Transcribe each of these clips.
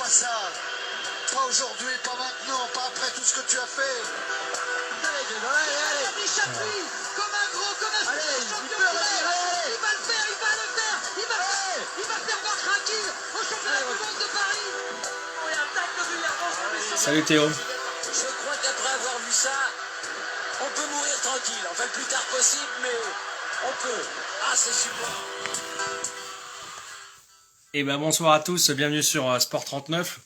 pas ça. Pas aujourd'hui, pas maintenant, pas après tout ce que tu as fait. Allez, il s'appuie comme un gros, comme un champion du monde. Il va le faire, il va le faire, il va faire voir tranquille au championnat du monde de Paris. On attaque régulièrement sur les sommets. Salut Théo. Je crois qu'après avoir vu ça, on peut mourir tranquille. Enfin, le plus tard possible, mais on peut. Ah, c'est super. Et ben bonsoir à tous, bienvenue sur Sport 39.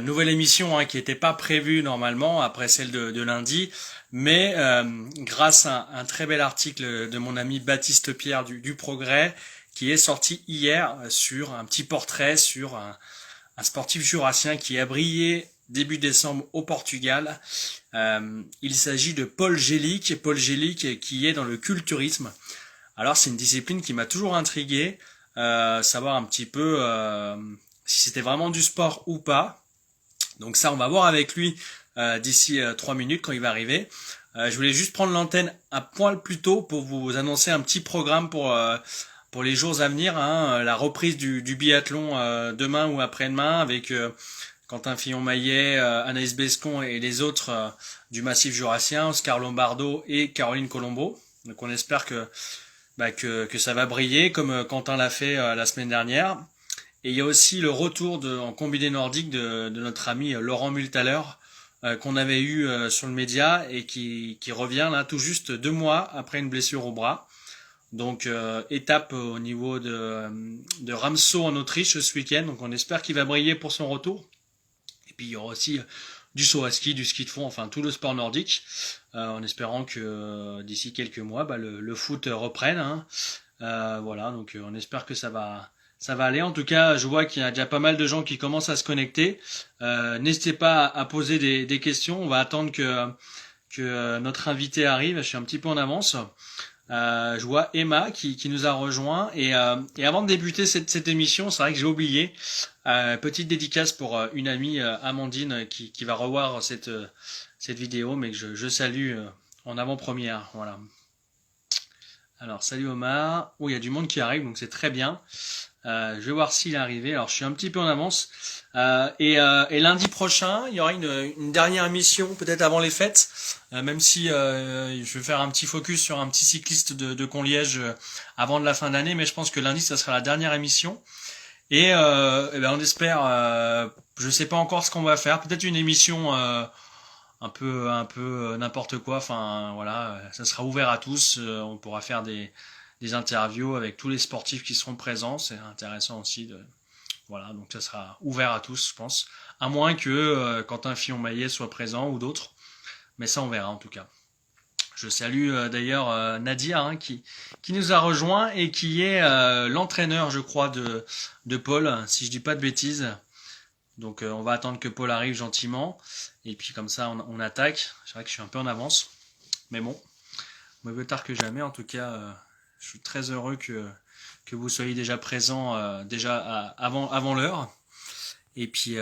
Nouvelle émission qui n'était pas prévue normalement après celle de lundi, mais grâce à un très bel article de mon ami Baptiste Pierre du Progrès qui est sorti hier sur un petit portrait sur un sportif jurassien qui a brillé début décembre au Portugal. Il s'agit de Paul Gélic qui est dans le culturisme. Alors c'est une discipline qui m'a toujours intrigué. Savoir un petit peu si c'était vraiment du sport ou pas. Donc ça, on va voir avec lui d'ici 3 minutes quand il va arriver. Je voulais juste prendre l'antenne un poil plus tôt pour vous annoncer un petit programme pour les jours à venir. La reprise du biathlon demain ou après-demain avec Quentin Fillon-Maillet, Anaïs Bescon et les autres du Massif Jurassien, Oscar Lombardo et Caroline Colombo. Donc on espère que ça va briller comme Quentin l'a fait la semaine dernière. Et il y a aussi le retour en combiné nordique de notre ami Laurent Multaler qu'on avait eu sur le média et qui revient là tout juste 2 mois après une blessure au bras. Donc étape au niveau de Ramsau en Autriche ce week-end. Donc on espère qu'il va briller pour son retour. Et puis il y aura aussi du saut à ski, du ski de fond, enfin tout le sport nordique, en espérant que d'ici quelques mois, le foot reprenne. Voilà, donc on espère que ça va aller. En tout cas, je vois qu'il y a déjà pas mal de gens qui commencent à se connecter. N'hésitez pas à poser des questions. On va attendre que notre invité arrive. Je suis un petit peu en avance. Je vois Emma qui nous a rejoint et avant de débuter cette émission, c'est vrai que j'ai oublié petite dédicace pour une amie Amandine qui va revoir cette vidéo, mais que je salue en avant-première. Voilà. Alors salut Omar. Oh, il y a du monde qui arrive, donc c'est très bien. Je vais voir s'il est arrivé. Alors je suis un petit peu en avance. Et lundi prochain, il y aura une dernière émission, peut-être avant les fêtes, même si je vais faire un petit focus sur un petit cycliste de Conliège avant de la fin d'année, mais je pense que lundi, ça sera la dernière émission. Et on espère, je sais pas encore ce qu'on va faire, peut-être une émission un peu n'importe quoi. Enfin voilà, ça sera ouvert à tous. On pourra faire des interviews avec tous les sportifs qui seront présents. C'est intéressant aussi voilà, donc ça sera ouvert à tous, je pense. À moins que Quentin Fillon-Maillet soit présent ou d'autres. Mais ça, on verra en tout cas. Je salue d'ailleurs Nadia qui nous a rejoint et qui est l'entraîneur, je crois, de Paul, si je dis pas de bêtises. Donc on va attendre que Paul arrive gentiment. Et puis comme ça, on attaque. C'est vrai que je suis un peu en avance. Mais bon, mieux tard que jamais. En tout cas, je suis très heureux que vous soyez déjà présents avant l'heure. Et puis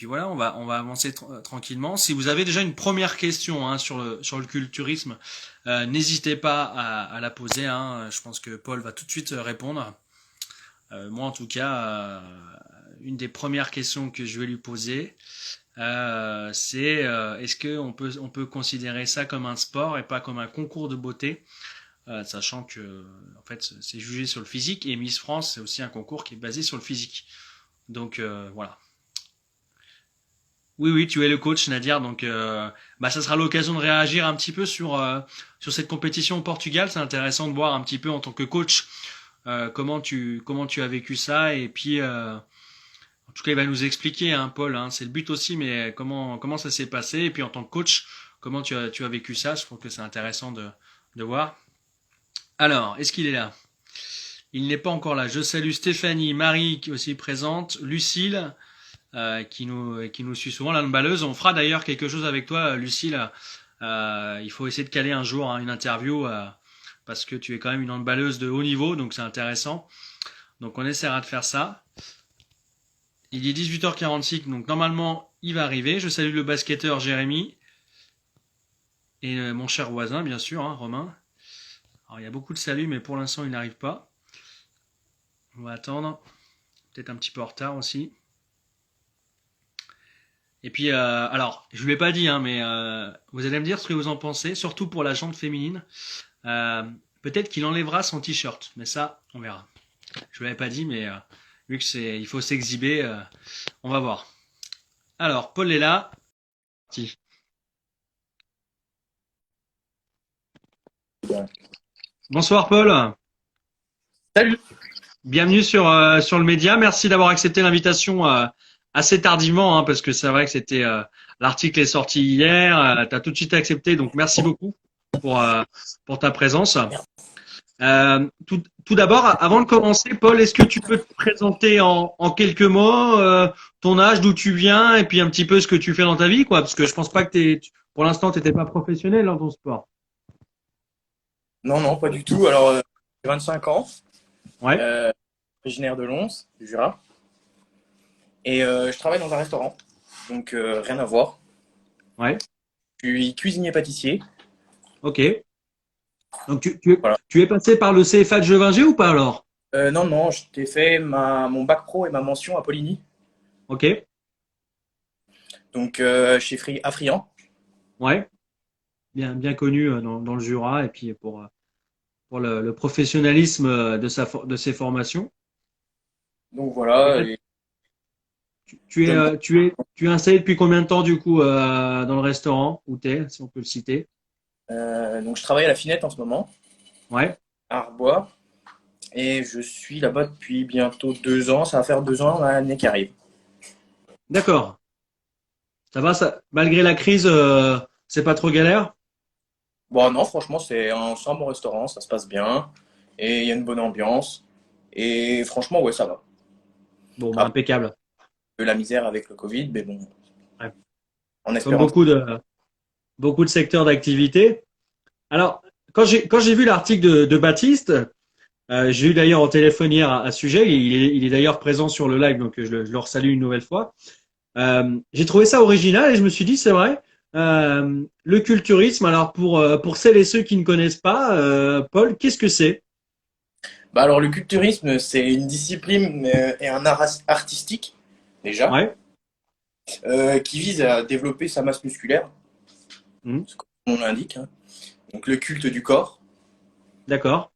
voilà, on va avancer tranquillement. Si vous avez déjà une première question sur le culturisme, n'hésitez pas à la poser. Je pense que Paul va tout de suite répondre. Moi en tout cas, une des premières questions que je vais lui poser, c'est est-ce que on peut considérer ça comme un sport et pas comme un concours de beauté? Sachant que en fait c'est jugé sur le physique et Miss France c'est aussi un concours qui est basé sur le physique. Donc voilà. Oui, tu es le coach Nadir, donc ça sera l'occasion de réagir un petit peu sur cette compétition au Portugal. C'est intéressant de voir un petit peu en tant que coach comment tu as vécu ça et puis en tout cas il va nous expliquer Paul, c'est le but aussi, mais comment ça s'est passé et puis en tant que coach comment tu as vécu ça. Je trouve que c'est intéressant de voir. Alors, est-ce qu'il est là? Il n'est pas encore là. Je salue Stéphanie, Marie qui est aussi présente, Lucille qui nous suit souvent, la handballeuse. On fera d'ailleurs quelque chose avec toi, Lucille. Il faut essayer de caler un jour une interview parce que tu es quand même une handballeuse de haut niveau, donc c'est intéressant. Donc on essaiera de faire ça. Il est 18h46, donc normalement il va arriver. Je salue le basketteur Jérémy et mon cher voisin, bien sûr, Romain. Alors il y a beaucoup de saluts, mais pour l'instant il n'arrive pas. On va attendre. Peut-être un petit peu en retard aussi. Et puis, alors, je vous l'ai pas dit, hein, mais vous allez me dire ce que vous en pensez, surtout pour la jante féminine. Euh, Peut-être qu'il enlèvera son t-shirt, mais ça, on verra. Je vous l'avais pas dit, mais vu que il faut s'exhiber, on va voir. Alors, Paul est là. Parti. Bonsoir Paul. Salut. Bienvenue sur le média. Merci d'avoir accepté l'invitation assez tardivement, hein, parce que c'est vrai que c'était l'article est sorti hier. Tu as tout de suite accepté, donc merci beaucoup pour ta présence. Tout d'abord, avant de commencer, Paul, est-ce que tu peux te présenter en quelques mots ton âge, d'où tu viens, et puis un petit peu ce que tu fais dans ta vie, quoi, parce que je pense pas que pour l'instant, tu n'étais pas professionnel dans ton sport. Non, non, pas du tout. Alors, j'ai 25 ans, Ouais. originaire de Lons, du Jura. Et je travaille dans un restaurant, donc rien à voir. Ouais. Je suis cuisinier-pâtissier. Ok. Donc Voilà. tu es passé par le CFA de Gevinger ou pas alors? Non, non, j'ai fait mon bac pro et ma mention à Poligny, Ok. donc chez Afrian. Ouais. Bien connu dans le Jura et puis pour le professionnalisme de ses formations. Donc Et voilà. là, Et tu je es, me- tu es installé depuis combien de temps du coup dans le restaurant où t'es, si on peut le citer? donc je travaille à la Finette en ce moment, Ouais. à Arbois. Et je suis là-bas depuis bientôt 2 ans. Ça va faire 2 ans l'année qui arrive. D'accord. Ça va, ça, malgré la crise, c'est pas trop galère? Bon, non, franchement, c'est un bon restaurant, ça se passe bien, et il y a une bonne ambiance, et franchement, ouais, ça va. Bon, bah, Après, impeccable. la misère avec le Covid, mais bon, Ouais. en Comme espérant que... beaucoup de secteurs d'activité. Alors, quand j'ai vu l'article de Baptiste, j'ai eu d'ailleurs au téléphone hier à ce sujet. Il est d'ailleurs présent sur le live, donc je le resalue une nouvelle fois. J'ai trouvé ça original et je me suis dit, c'est vrai, le culturisme. Alors pour celles et ceux qui ne connaissent pas, Paul, qu'est-ce que c'est? Bah alors, le culturisme, c'est une discipline et un art artistique, déjà, Ouais. qui vise à développer sa masse musculaire, Mhm. comme on l'indique, hein. Donc le culte du corps. D'accord.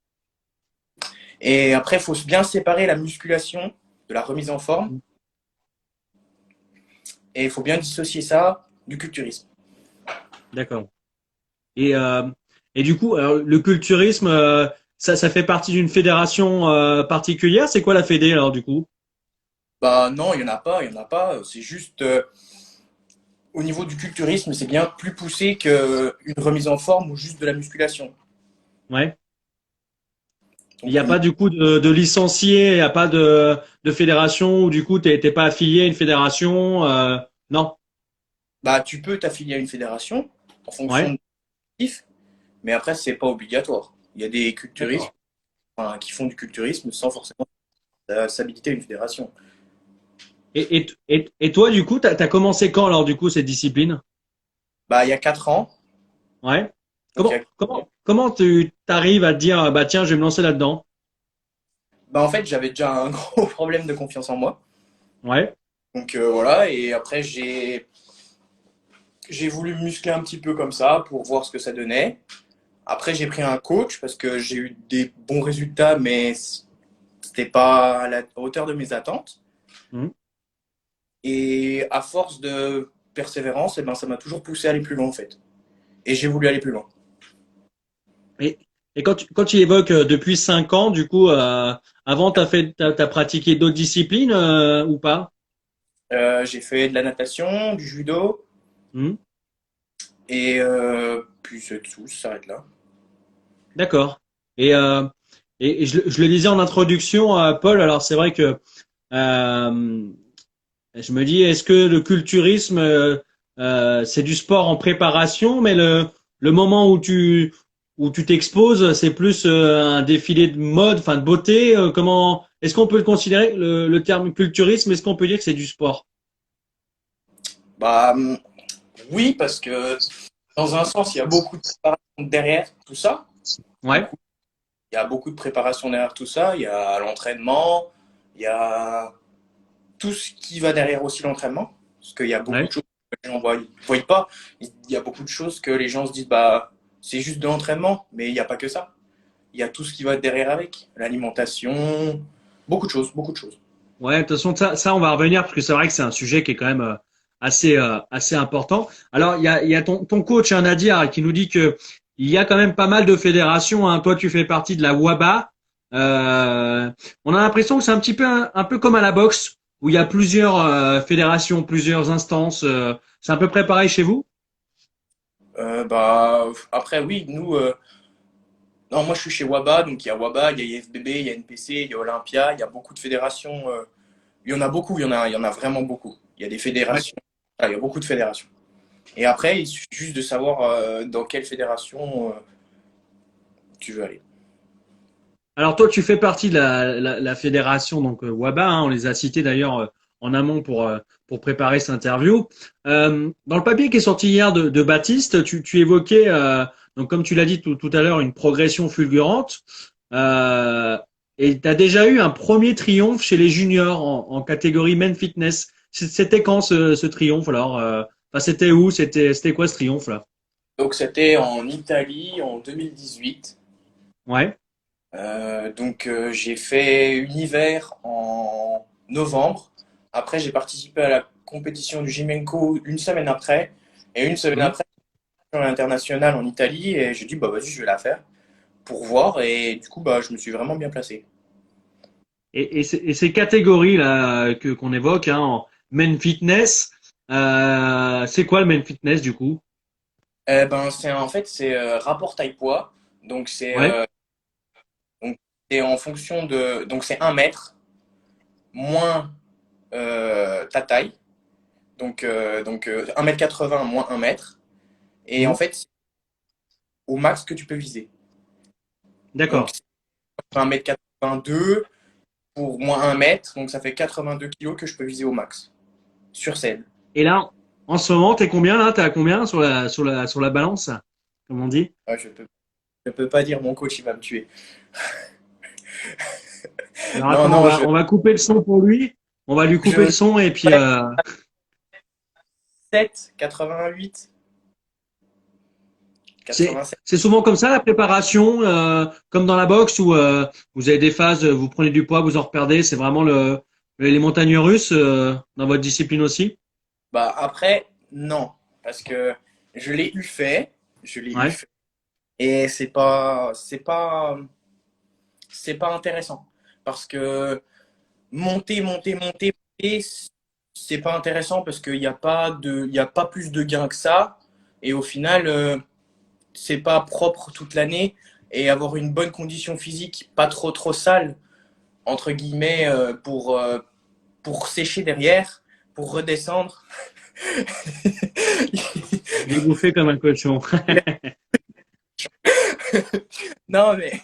Et après, il faut bien séparer la musculation de la remise en forme, et il faut bien dissocier ça du culturisme. D'accord. Et, euh, et du coup, alors, le culturisme, ça fait partie d'une fédération particulière. C'est quoi la fédé alors du coup? Bah non, il y en a pas, il y en a pas. C'est juste au niveau du culturisme, c'est bien plus poussé qu'une remise en forme ou juste de la musculation. Ouais. Il Donc n'y a pas du coup de licencié, il n'y a pas de fédération où du coup t'es pas affilié à une fédération. Non. bah tu peux t'affilier à une fédération en fonction Ouais. de l'objectif, mais après c'est pas obligatoire. Il y a des culturistes D'accord. enfin, qui font du culturisme sans forcément s'habiliter à une fédération. Et toi du coup t'as commencé quand alors du coup cette discipline? Bah il y a 4 ans, Ouais. donc il y a- Comment tu t'arrives à te dire bah tiens je vais me lancer là-dedans? bah en fait j'avais déjà un gros problème de confiance en moi. Ouais. Donc voilà, et après j'ai voulu me muscler un petit peu comme ça pour voir ce que ça donnait. Après, j'ai pris un coach parce que j'ai eu des bons résultats, mais c'était pas à la hauteur de mes attentes. Mhm. Et à force de persévérance, eh ben, ça m'a toujours poussé à aller plus loin en fait. Et j'ai voulu aller plus loin. Et, et quand tu évoques depuis 5 ans du coup avant t'as pratiqué d'autres disciplines ou pas? J'ai fait de la natation, du judo, Hmm. et puis c'est tout, ça s'arrête là. D'accord. Et, euh, et je le disais en introduction, Paul, alors c'est vrai que euh, je me dis, est-ce que le culturisme, c'est du sport en préparation, mais le moment où tu t'exposes, c'est plus un défilé de mode, enfin de beauté. Comment est-ce qu'on peut le considérer, le terme culturisme, est-ce qu'on peut dire que c'est du sport? Bah oui, parce que dans un sens, il y a beaucoup de préparation derrière tout ça. Du Ouais, coup, il y a beaucoup de préparation derrière tout ça. Il y a l'entraînement, il y a tout ce qui va derrière aussi l'entraînement, parce qu'il y a beaucoup ouais, de choses Les gens voient pas. Il y a beaucoup de choses que les gens se disent, bah, c'est juste de l'entraînement, mais il n'y a pas que ça. Il y a tout ce qui va derrière avec, l'alimentation, beaucoup de choses, beaucoup de choses. Ouais, de toute façon, ça, on va revenir parce que c'est vrai que c'est un sujet qui est quand même assez important. Alors, il y a ton coach, hein, Nadir, qui nous dit que il y a quand même pas mal de fédérations. Hein. Toi, tu fais partie de la WABA. On a l'impression que c'est un peu comme à la boxe, où il y a plusieurs fédérations, plusieurs instances. C'est à peu près pareil chez vous? Bah, après, oui, nous, non, moi je suis chez WABA, donc il y a WABA, il y a IFBB, il y a NPC, il y a Olympia, il y a beaucoup de fédérations. Il y en a beaucoup, il y en a vraiment beaucoup. Il y a des Ouais. fédérations, il y a beaucoup de fédérations. Et après, il suffit juste de savoir dans quelle fédération tu veux aller. Alors toi, tu fais partie de la fédération donc WABA. Hein, on les a cités d'ailleurs en amont pour préparer cette interview. Dans le papier qui est sorti hier de Baptiste, tu évoquais donc comme tu l'as dit tout à l'heure une progression fulgurante. Euh, et tu as déjà eu un premier triomphe chez les juniors en catégorie Men Fitness. C'était quand ce triomphe alors enfin, c'était où? C'était quoi ce triomphe là? Donc c'était en Italie en 2018. Ouais. Donc j'ai fait Univers en novembre. Après j'ai participé à la compétition du Jimenco une semaine après. Et une semaine Mhm. après, à l'international en Italie. Et j'ai dit bah vas-y je vais la faire pour voir. Et du coup bah je me suis vraiment bien placé. Et ces catégories là que qu'on évoque hein, en men fitness, c'est quoi le men fitness du coup? Ben c'est en fait c'est rapport taille-poids. Donc Ouais. donc, c'est en fonction de donc c'est 1 mètre moins ta taille. Donc 1 m 80 moins 1 mètre. Et en Mhm. fait, c'est au max que tu peux viser. Donc, D'accord. c'est 1 m 82 pour moins 1 mètre. Donc, ça fait 82 kilos que je peux viser au max sur scène. Et là, en ce moment, t'es combien là? T'es à combien sur la balance, comme on dit? Ah, je peux pas dire, mon coach, il va me tuer. Alors Non, attends, non, on va couper le son pour lui. On va lui couper le je son et puis 7, 88, c'est 87. c'est souvent comme ça la préparation, comme dans la boxe où vous avez des phases, vous prenez du poids, vous en reperdez. C'est vraiment les montagnes russes dans votre discipline aussi. Bah, après, non. Parce que je l'ai eu fait. Je l'ai eu Ouais. fait. Et c'est pas intéressant. Parce que monter, c'est pas intéressant parce qu'il y a pas plus de gains que ça. Et au final, c'est pas propre toute l'année. Et avoir une bonne condition physique, pas trop trop sale, entre guillemets, pour sécher derrière, pour redescendre. Je l'ai bouffé comme un cochon. Non, mais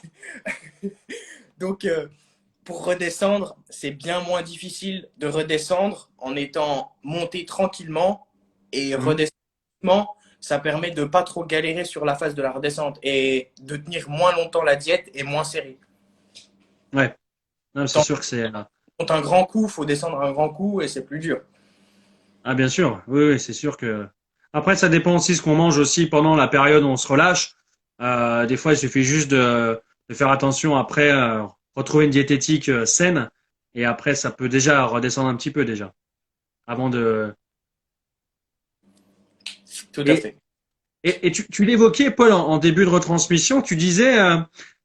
donc, pour redescendre, c'est bien moins difficile de redescendre en étant monté tranquillement et Mhm. redescendre. Ça permet de pas trop galérer sur la phase de la redescente et de tenir moins longtemps la diète et moins serré. Ouais. Non, c'est Quand sûr que c'est. on monte un grand coup, il faut descendre un grand coup et c'est plus dur. Ah, bien sûr. Oui, oui, c'est sûr que. Après, ça dépend aussi ce qu'on mange aussi pendant la période où on se relâche. Des fois, il suffit juste de faire attention après, retrouver une diététique saine. Et après, ça peut déjà redescendre un petit peu déjà. Avant de. Tout à Et, fait. et tu l'évoquais, Paul, en début de retransmission. Tu disais,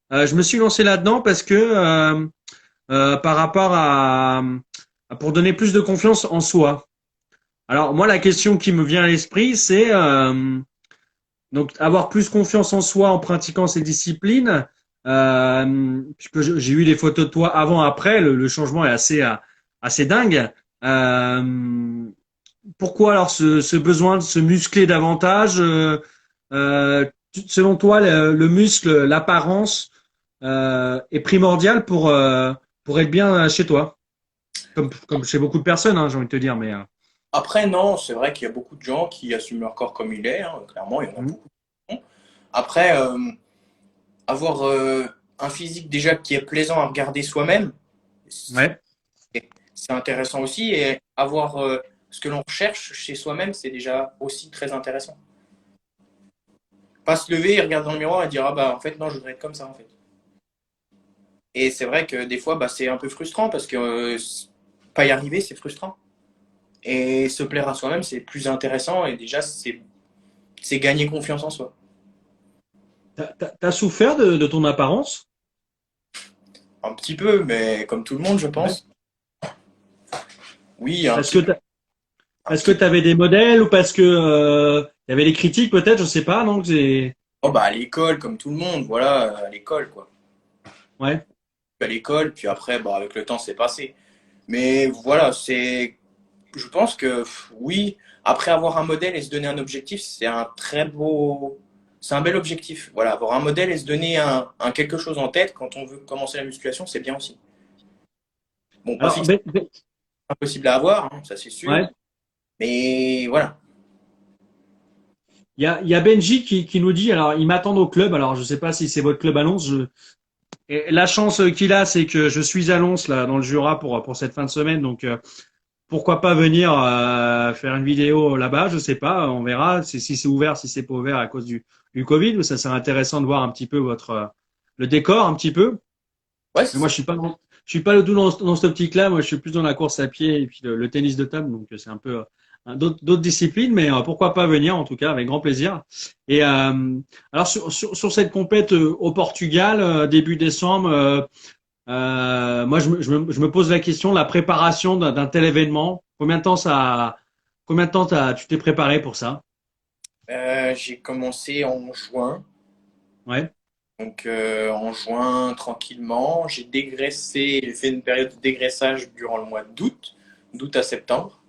je me suis lancé là-dedans parce que par rapport pour donner plus de confiance en soi. Alors moi, la question qui me vient à l'esprit, c'est donc avoir plus confiance en soi en pratiquant ces disciplines. Puisque j'ai eu des photos de toi avant, après, le changement est assez dingue. Euh, Pourquoi alors ce besoin de se muscler davantage selon toi, le muscle, l'apparence est primordial pour être bien chez toi, comme chez beaucoup de personnes, hein, j'ai envie de te dire. Mais Après, non, c'est vrai qu'il y a beaucoup de gens qui assument leur corps comme il est, hein. Clairement, il y en a mhm. beaucoup. Après, avoir un physique déjà qui est plaisant à regarder soi-même, Ouais. c'est intéressant aussi. Et avoir ce que l'on recherche chez soi-même, c'est déjà aussi très intéressant. Pas se lever et regarder dans le miroir et dire ah bah en fait non, je voudrais être comme ça en fait. Et c'est vrai que des fois bah, c'est un peu frustrant parce que pas y arriver c'est frustrant. Et se plaire à soi-même c'est plus intéressant et déjà c'est gagner confiance en soi. T'as souffert de ton apparence? Un petit peu, mais comme tout le monde je Ouais. pense. Oui, un Parce petit que peu. Un parce que petit tu avais des modèles ou parce que y avait des critiques peut-être, je sais pas, donc c'est Oh bah à l'école, comme tout le monde, voilà, à l'école quoi. ouais. À l'école, puis après, bah, avec le temps, c'est passé. Mais voilà, je pense que oui, après avoir un modèle et se donner un objectif, c'est un bel objectif. Voilà, avoir un modèle et se donner un quelque chose en tête quand on veut commencer la musculation, c'est bien aussi. Bon, pas Alors fixe, impossible à avoir, hein, ça c'est sûr. ouais, Mais voilà. il y a Benji qui nous dit, alors ils m'attendent au club, alors je sais pas si c'est votre club à Lons. Et la chance qu'il a, c'est que je suis à Lons là dans le Jura pour cette fin de semaine, donc pourquoi pas venir faire une vidéo là-bas, je sais pas, on verra si c'est ouvert, si c'est pas ouvert à cause du Covid, mais ça serait intéressant de voir un petit peu le décor un petit peu. Ouais, Mais moi je suis pas du tout dans cette optique-là, moi je suis plus dans la course à pied et puis le tennis de table, donc c'est un peu d'autres disciplines, mais pourquoi pas venir en tout cas avec grand plaisir. Et alors sur cette compète au Portugal début décembre, moi je me pose la question, la préparation d'un tel événement, combien de temps tu t'es préparé pour ça? j'ai commencé en juin. Ouais. Donc en juin, tranquillement, j'ai fait une période de dégraissage durant le mois d'août à septembre.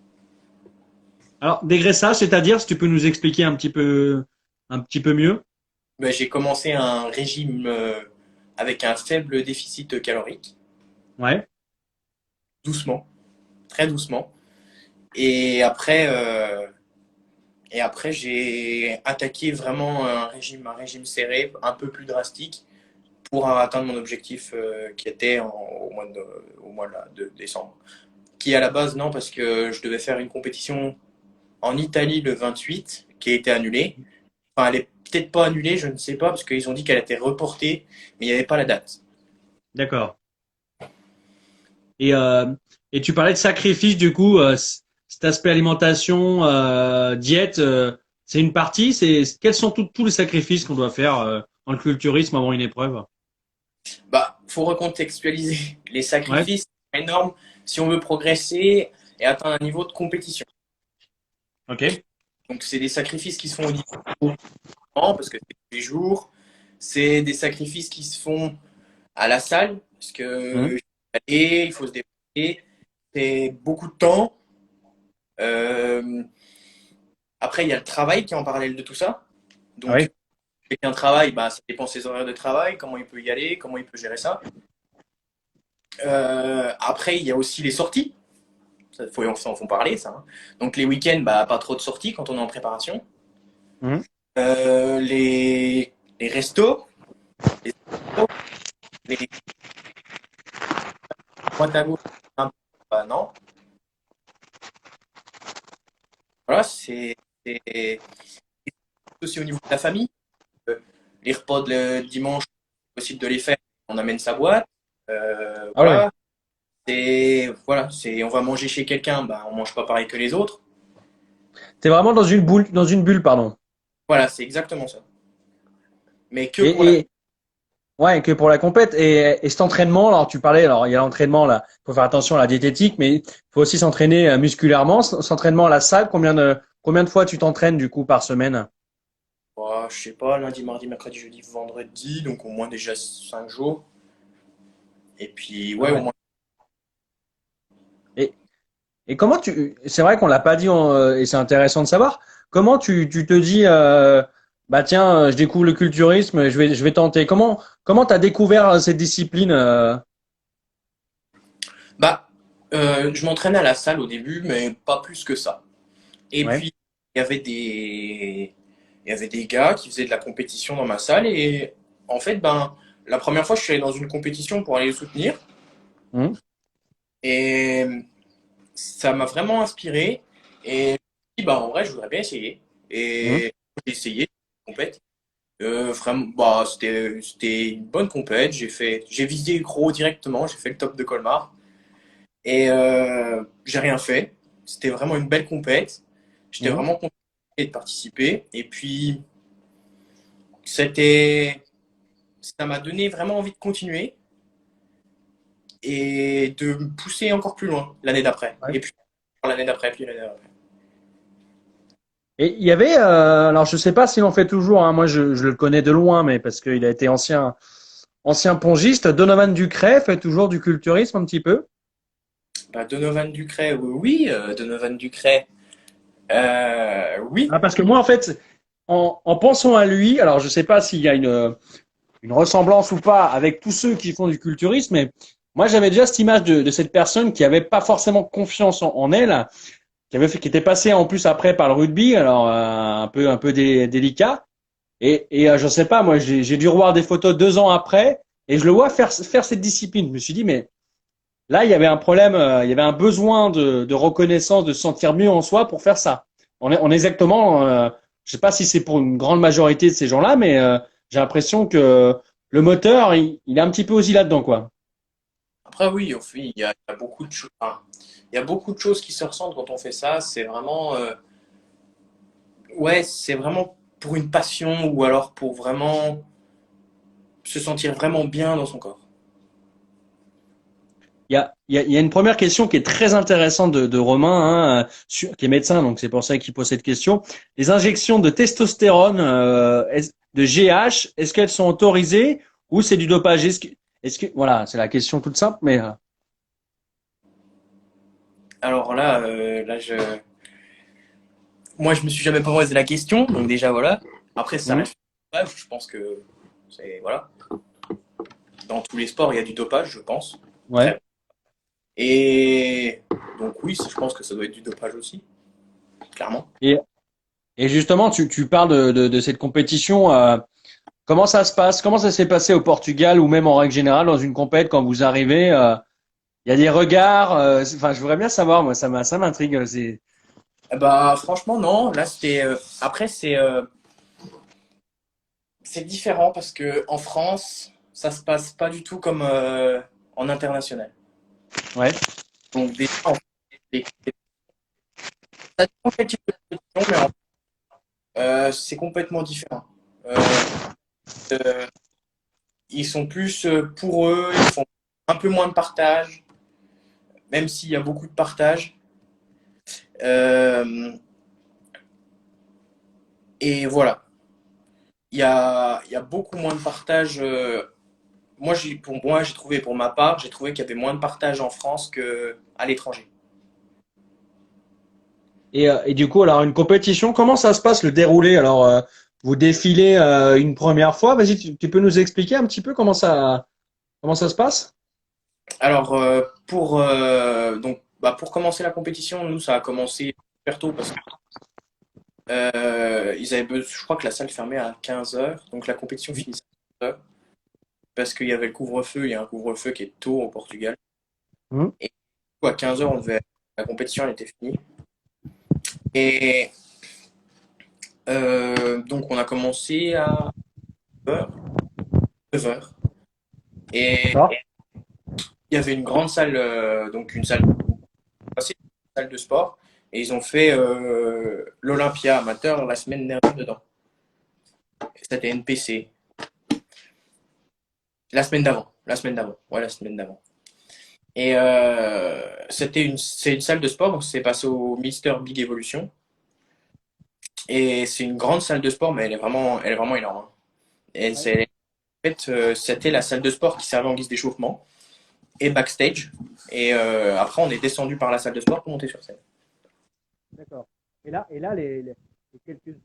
Alors dégraissage, c'est-à-dire si tu peux nous expliquer un petit peu mieux? Ben, j'ai commencé un régime avec un faible déficit calorique, Ouais. doucement, très doucement. Et après, euh, et après j'ai attaqué vraiment un régime serré, un peu plus drastique, pour atteindre mon objectif qui était au mois de décembre. Qui à la base, non, parce que je devais faire une compétition en Italie le 28, qui a été annulée. Enfin, elle est peut-être pas annulée, je ne sais pas, parce qu'ils ont dit qu'elle était reportée, mais il n'y avait pas la date. D'accord. Et, euh, et tu parlais de sacrifice, du coup, cet aspect alimentation, diète, c'est une partie. Quels sont tous les sacrifices qu'on doit faire dans le culturisme avant une épreuve? Bah, faut recontextualiser. Les Ouais, sacrifices sont énormes si on veut progresser et atteindre un niveau de compétition. ok. Donc, c'est des sacrifices qui se font au niveau parce que c'est tous les jours. C'est des sacrifices qui se font à la salle, parce que Hum, il faut aller, il faut se déplacer. C'est beaucoup de temps. Euh, Après, il y a le travail qui est en parallèle de tout ça. Donc, ouais. quelqu'un travaille, bah, ça dépend de ses horaires de travail, comment il peut y aller, comment il peut gérer ça. Après, il y a aussi les sorties. Ça, faut en faut parler, ça, hein. Donc, les week-ends, bah, pas trop de sorties quand on est en préparation. Hum. Les restos, les, les droite à gauche, bah, non. Voilà, c'est aussi au niveau de la famille. Euh, les repas le dimanche, c'est possible de les faire. On amène sa boîte. Ah ouais. Voilà. On va manger chez quelqu'un, bah, on mange pas pareil que les autres. T'es vraiment dans une bulle, pardon. Voilà, c'est exactement ça. Mais que pour la. Et ouais, que pour la compète. Et cet entraînement, alors tu parlais, alors il y a l'entraînement là, faut faire attention à la diététique, mais il faut aussi s'entraîner musculairement. Cet entraînement à la salle, combien de fois tu t'entraînes du coup par semaine? Je sais pas, lundi, mardi, mercredi, jeudi, vendredi, donc au moins déjà 5 jours. Et puis, Ah ouais, au ouais. moins. Et, et comment c'est vrai qu'on l'a pas dit et c'est intéressant de savoir, comment tu te dis, bah tiens, je découvre le culturisme, je vais tenter. Comment t'as découvert cette discipline Bah, je m'entraînais à la salle au début, mais pas plus que ça. Et Ouais. puis, il y avait des gars qui faisaient de la compétition dans ma salle. Et en fait, ben, la première fois, je suis allé dans une compétition pour aller les soutenir. Hum. Et ça m'a vraiment inspiré. Et je me suis dit, bah, en vrai, je voudrais bien essayer. Mhm. Et j'ai essayé, compète. Vraiment, bah, c'était une bonne compète. J'ai visé gros directement. J'ai fait le top de Colmar. Et j'ai rien fait. C'était vraiment une belle compète. J'étais Mhm. vraiment content de participer. Et puis, c'était, ça m'a donné vraiment envie de continuer et de me pousser encore plus loin l'année d'après. Ouais. Et puis l'année d'après, puis l'année d'après. Et il y avait, alors je sais pas s'il en fait toujours, hein, moi je le connais de loin, mais parce qu'il a été ancien pongiste, Donovan Ducret fait toujours du culturisme un petit peu. Bah, Donovan Ducret, oui, Donovan Ducret, oui. Ah, parce que moi en fait, en pensant à lui, alors je sais pas s'il y a une ressemblance ou pas avec tous ceux qui font du culturisme, mais moi j'avais déjà cette image de cette personne qui avait pas forcément confiance en elle, qui était passée en plus après par le rugby, alors un peu délicat. Et je sais pas, moi j'ai dû revoir des photos 2 ans après et je le vois faire cette discipline. Je me suis dit mais là il y avait un problème, il y avait un besoin de reconnaissance, de se sentir mieux en soi pour faire ça. On est exactement, je sais pas si c'est pour une grande majorité de ces gens-là, mais j'ai l'impression que le moteur il est un petit peu aussi là-dedans quoi. Après, oui, il y a beaucoup de choses. Enfin, il y a beaucoup de choses qui se ressentent quand on fait ça. C'est vraiment, ouais, c'est vraiment pour une passion ou alors pour vraiment se sentir vraiment bien dans son corps. Il y a une première question qui est très intéressante de Romain, hein, qui est médecin, donc c'est pour ça qu'il pose cette question. Les injections de testostérone, de GH, est-ce qu'elles sont autorisées ou c'est du dopage? Voilà, c'est la question toute simple, mais Alors là, moi, je me suis jamais posé la question, donc déjà voilà. Après, ça hmm, reste bref, je pense que c'est voilà. Dans tous les sports, il y a du dopage, je pense. ouais. Très. Et donc oui, je pense que ça doit être du dopage aussi, clairement. Et, et justement, tu parles de cette compétition. Comment ça se passe? Comment ça s'est passé au Portugal ou même en règle générale dans une compète quand vous arrivez? Il y a des regards. Enfin, je voudrais bien savoir. Moi, ça m'intrigue. Bah franchement non, là c'était après c'est différent parce que en France, ça se passe pas du tout comme en international. Ouais. Donc déjà en fait, les- ça dépend quel type de compétition, mais c'est complètement différent. Euh, euh, ils sont plus pour eux, ils font un peu moins de partage, même s'il y a beaucoup de partage. Euh, et voilà, il y a beaucoup moins de partage. Pour moi, j'ai trouvé, pour ma part, j'ai trouvé qu'il y avait moins de partage en France qu'à l'étranger. Et du coup, alors une compétition, comment ça se passe le déroulé? Alors, vous défilez une première fois. Vas-y, tu peux nous expliquer un petit peu comment ça se passe? Alors, donc, bah, pour commencer la compétition, nous, ça a commencé super tôt parce que je crois que la salle fermait à 15 heures, donc la compétition finissait à 15 heures parce qu'il y avait le couvre-feu. Il y a un couvre-feu qui est tôt au Portugal. Hmm. Et du coup, à 15 heures, la compétition elle était finie. Et donc, on a commencé à 9 heures. Et D'accord. il y avait une grande salle, donc une salle, assez salle de sport, et ils ont fait l'Olympia amateur la semaine dernière dedans. C'était NPC. Ouais, la semaine d'avant. Et c'est une salle de sport, donc c'est passé au Mister Big Evolution. Et c'est une grande salle de sport, mais elle est vraiment énorme, hein. Et en fait, c'était la salle de sport qui servait en guise d'échauffement et backstage. Et après, on est descendu par la salle de sport pour monter sur scène. D'accord. Et là, les quelques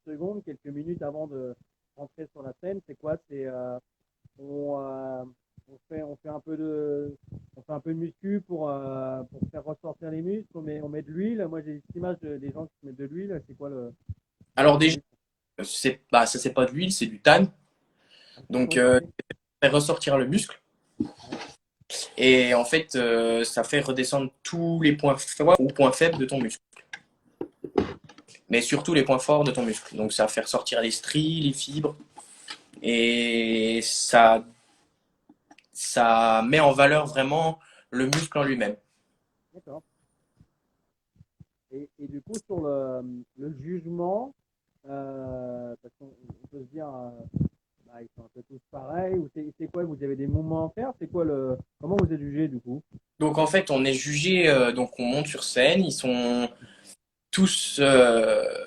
secondes, quelques minutes avant de rentrer sur la scène, c'est quoi? On, euh, on fait un peu de muscu pour faire ressortir les muscles. On met de l'huile. Moi, j'ai cette image des gens qui mettent de l'huile. C'est quoi Alors le déjà, bah, ça c'est pas de l'huile, c'est du tan. Donc, Oui, ok. ça fait ressortir le muscle. Et en fait, ça fait redescendre tous les points forts ou points faibles de ton muscle. mais surtout les points forts de ton muscle. Donc ça va faire sortir les stries, les fibres, et ça met en valeur vraiment le muscle en lui-même. D'accord. Et du coup, sur le jugement, parce qu'on peut se dire, bah, ils sont un peu tous pareils, ou c'est quoi, vous avez des moments à faire, c'est quoi comment vous êtes jugé du coup? Donc en fait, on est jugé, donc on monte sur scène, ils sont tous,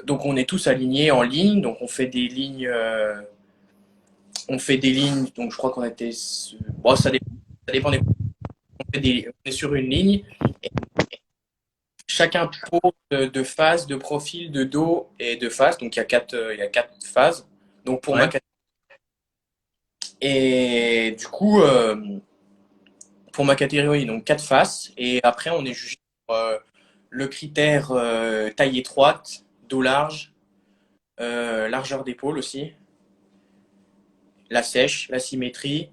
donc on est tous alignés en ligne, donc on fait des lignes, donc je crois qu'on était, bon, ça dépend on est sur une ligne, et chacun pose de face, de profil, de dos et de face, donc il y a quatre phases, donc pour ma Ouais. catégorie. Et du coup, pour ma catégorie, donc quatre faces, et après on est jugé sur le critère taille étroite, dos large, largeur d'épaule aussi, la sèche, la symétrie,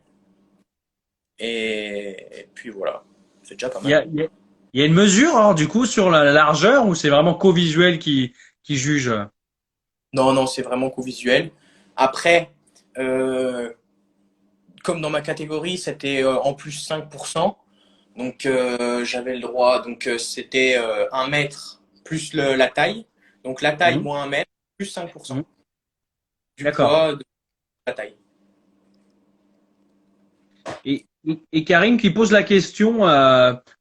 et puis voilà, c'est déjà pas Il y mal. a, il y a, il y a une mesure, alors, du coup, sur la largeur ou c'est vraiment co-visuel qui juge? Non, non, c'est vraiment co-visuel. Après, euh, comme dans ma catégorie, c'était en plus 5%, donc j'avais le droit, donc c'était 1 mètre plus la taille, donc la taille Mhm. moins 1 mètre plus Mhm. 5% du D'accord. poids de la taille. Et Karine qui pose la question,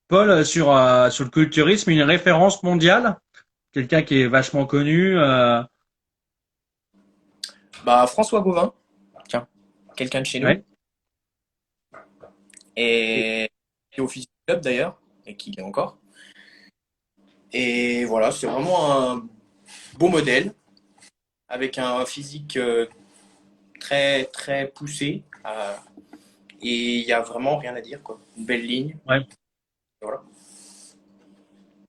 Paul, sur le culturisme, une référence mondiale, quelqu'un qui est vachement connu. Bah, François Gauvin, tiens, quelqu'un de chez nous, Ouais. Et, et qui est au Physique Club d'ailleurs, et qui l'est encore. Et voilà, c'est vraiment un beau modèle, avec un physique très très poussé, et il y a vraiment rien à dire, quoi. Une belle ligne, ouais. voilà.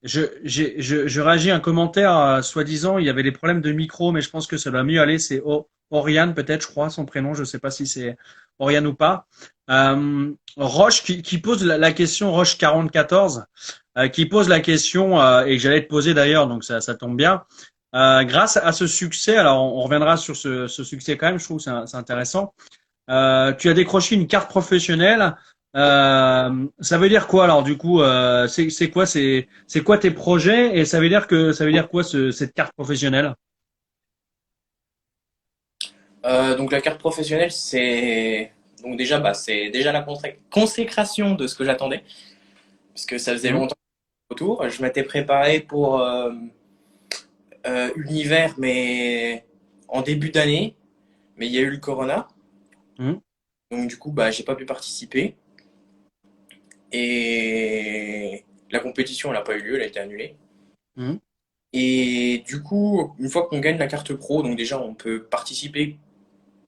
Je réagis à un commentaire, soi-disant, il y avait des problèmes de micro, mais je pense que ça va mieux aller. C'est Oriane, peut-être, je crois, son prénom. Je sais pas si c'est Oriane ou pas. Roche qui pose la question, Roche 44, qui pose la question, et que j'allais te poser d'ailleurs, donc ça tombe bien. Grâce à ce succès, alors on reviendra sur ce succès quand même, je trouve que c'est intéressant. Tu as décroché une carte professionnelle. Ça veut dire quoi alors du coup c'est quoi c'est quoi tes projets et ça veut dire quoi cette carte professionnelle? Donc la carte professionnelle, c'est donc déjà, bah, c'est déjà la consécration de ce que j'attendais, parce que ça faisait Mmh. longtemps autour. Je m'étais préparé pour l'hiver, mais en début d'année, mais il y a eu le corona, Mmh. donc du coup, bah, j'ai pas pu participer. Et la compétition, elle n'a pas eu lieu, elle a été annulée. Mmh. Et du coup, une fois qu'on gagne la carte pro, donc déjà, on peut participer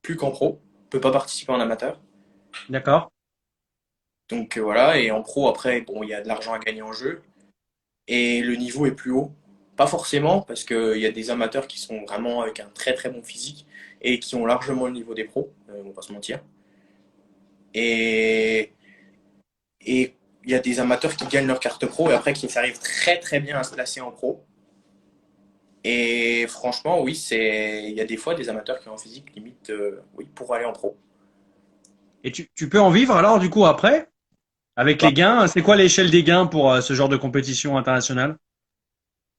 plus qu'en pro, on peut pas participer en amateur. D'accord. Donc voilà, et en pro, après, bon, il y a de l'argent à gagner en jeu, et le niveau est plus haut. Pas forcément, parce qu'il y a des amateurs qui sont vraiment avec un très très bon physique et qui ont largement le niveau des pros, on va pas se mentir. Et et il y a des amateurs qui gagnent leur carte pro et après qui arrivent très très bien à se placer en pro. Et franchement, oui, il y a des fois des amateurs qui ont un physique limite, oui, pour aller en pro. Et tu peux en vivre alors du coup après avec Bah, les gains? C'est quoi l'échelle des gains pour ce genre de compétition internationale?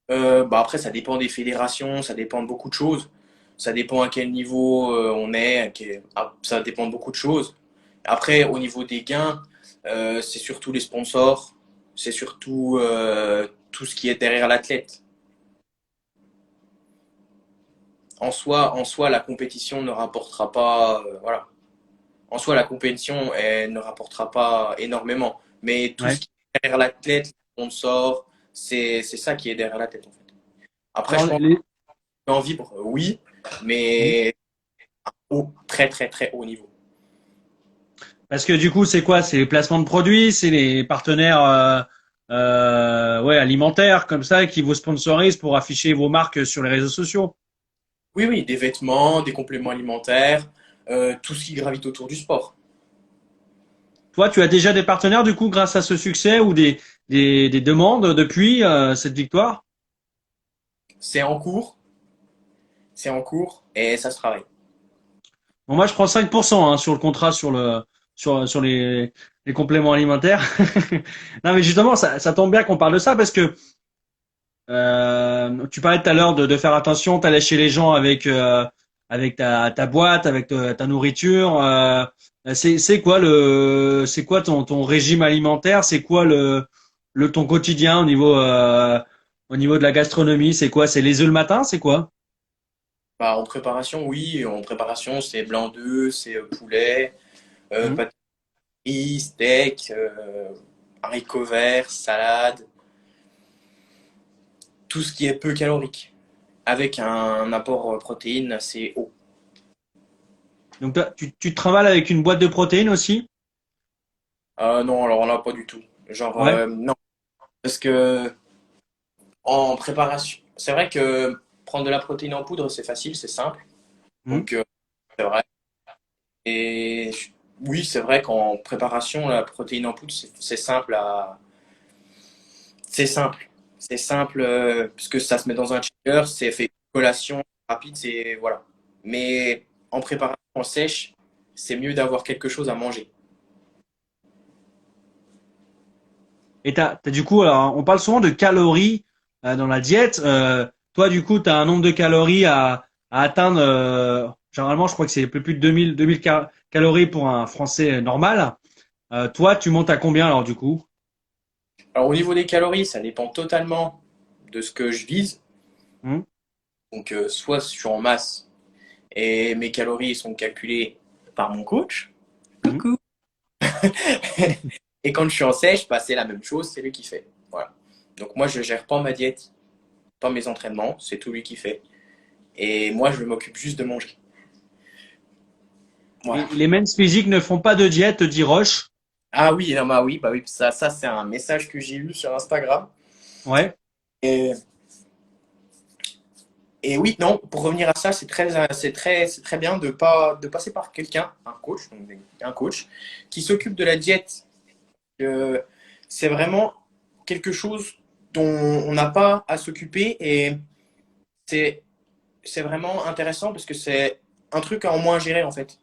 bah après, ça dépend des fédérations, ça dépend de beaucoup de choses. Ça dépend à quel niveau on est, ça dépend de beaucoup de choses. Après, au niveau des gains, c'est surtout les sponsors, c'est surtout tout ce qui est derrière l'athlète. En soi, la compétition ne rapportera pas, voilà. En soi, la compétition, elle ne rapportera pas énormément. Mais tout ce Ouais. qui est derrière l'athlète, les sponsors, c'est ça qui est derrière la tête, en fait. Après, Alors je pense qu'en vivre, oui, mais au très, très, très haut niveau. parce que du coup c'est quoi? C'est les placements de produits, c'est les partenaires ouais alimentaires comme ça qui vous sponsorisent pour afficher vos marques sur les réseaux sociaux. Oui, oui, des vêtements, des compléments alimentaires, tout ce qui gravite autour du sport. Toi, tu as déjà des partenaires du coup grâce à ce succès ou des demandes depuis cette victoire? C'est en cours. c'est en cours et ça se travaille. Bon, moi, je prends 5% hein, sur le contrat sur les compléments alimentaires. Non, mais justement, ça tombe bien qu'on parle de ça parce que tu parlais tout à l'heure de faire attention, t'allais chez les gens avec ta boîte, avec ta nourriture. C'est quoi ton régime alimentaire? C'est quoi ton quotidien au niveau de la gastronomie? C'est quoi? C'est les œufs le matin? C'est quoi? Bah, en préparation, oui, en préparation, c'est blanc d'œuf, c'est poulet, Mhm. pâtes frites, steak, haricots verts, salade, tout ce qui est peu calorique, avec un apport protéine assez haut. Donc tu travailles avec une boîte de protéines aussi? Non, alors là, pas du tout. Genre, Ouais. non, parce que en préparation, c'est vrai que prendre de la protéine en poudre, c'est facile, c'est simple. Mhm. Donc, c'est vrai. Et oui, c'est vrai qu'en préparation, la protéine en poudre, c'est simple à. C'est simple. C'est simple, puisque ça se met dans un shaker, c'est fait collation rapide, c'est. Voilà. Mais en préparation sèche, c'est mieux d'avoir quelque chose à manger. Et du coup, alors, on parle souvent de calories dans la diète. Toi, du coup, tu as un nombre de calories à atteindre. Généralement, je crois que c'est un peu plus de 2000 calories pour un Français normal. Toi, tu montes à combien alors du coup? Alors, au niveau des calories, ça dépend totalement de ce que je vise. Hmm. Donc, soit je suis en masse et mes calories sont calculées par mon coach. Hmm. Coucou. Et quand je suis en sèche, bah, c'est la même chose, c'est lui qui fait. Voilà. Donc moi, je gère pas ma diète, pas mes entraînements, c'est tout lui qui fait. Et moi, je m'occupe juste de manger. Voilà. Et les men's physiques ne font pas de diète, dit Roche. Ah oui, non, bah oui, ça c'est un message que j'ai eu sur Instagram. Ouais. Et, et oui, non, pour revenir à ça, c'est très bien de passer par quelqu'un, un coach, qui s'occupe de la diète. Euh, c'est vraiment quelque chose dont on n'a pas à s'occuper et c'est c'est vraiment intéressant parce que c'est un truc à en moins gérer en fait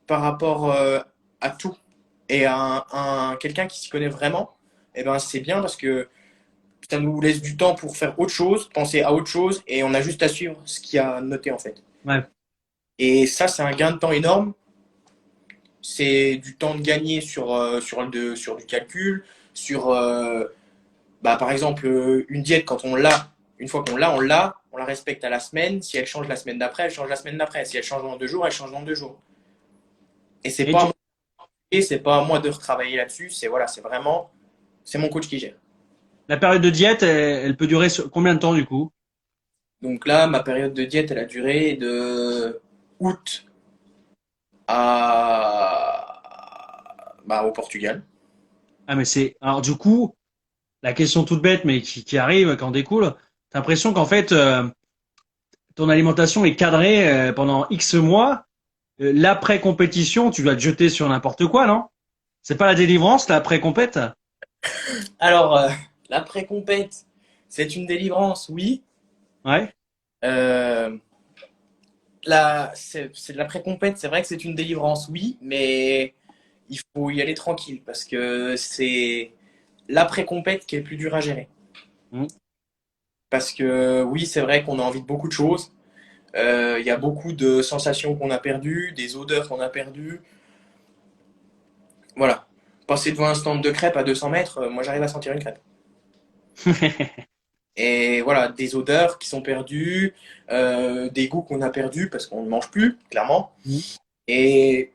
par rapport à tout. Et quelqu'un qui s'y connaît vraiment, eh ben, c'est bien parce que ça nous laisse du temps pour faire autre chose, penser à autre chose et on a juste à suivre ce qu'il y a noté en fait. Ouais. Et ça, c'est un gain de temps énorme. C'est du temps de gagner sur du calcul, sur, bah, par exemple, une diète, quand on l'a, une fois qu'on l'a, on la respecte à la semaine. Si elle change la semaine d'après, elle change la semaine d'après. Si elle change dans 2 jours, elle change dans 2 jours. Et Et tu, c'est pas à moi de retravailler là-dessus. C'est voilà, c'est vraiment, c'est mon coach qui gère. la période de diète, elle peut durer combien de temps du coup? Donc là, ma période de diète, elle a duré de août au Portugal. Ah mais alors du coup, la question toute bête mais qui arrive, qui en découle, t'as l'impression qu'en fait ton alimentation est cadrée pendant X mois. L'après-compétition, tu dois te jeter sur n'importe quoi, non? C'est pas la délivrance, l'après-compète? Alors, l'après-compète, c'est une délivrance, oui. Ouais. Euh, c'est de l'après-compète, c'est vrai que c'est une délivrance, oui, mais il faut y aller tranquille parce que c'est l'après-compète qui est le plus dur à gérer. Mm. Parce que oui, c'est vrai qu'on a envie de beaucoup de choses. Il y a beaucoup de sensations qu'on a perdues, des odeurs qu'on a perdues. Voilà. Passer devant un stand de crêpes à 200 mètres, moi j'arrive à sentir une crêpe. Et voilà, des odeurs qui sont perdues, des goûts qu'on a perdus parce qu'on ne mange plus, clairement. Mm. Et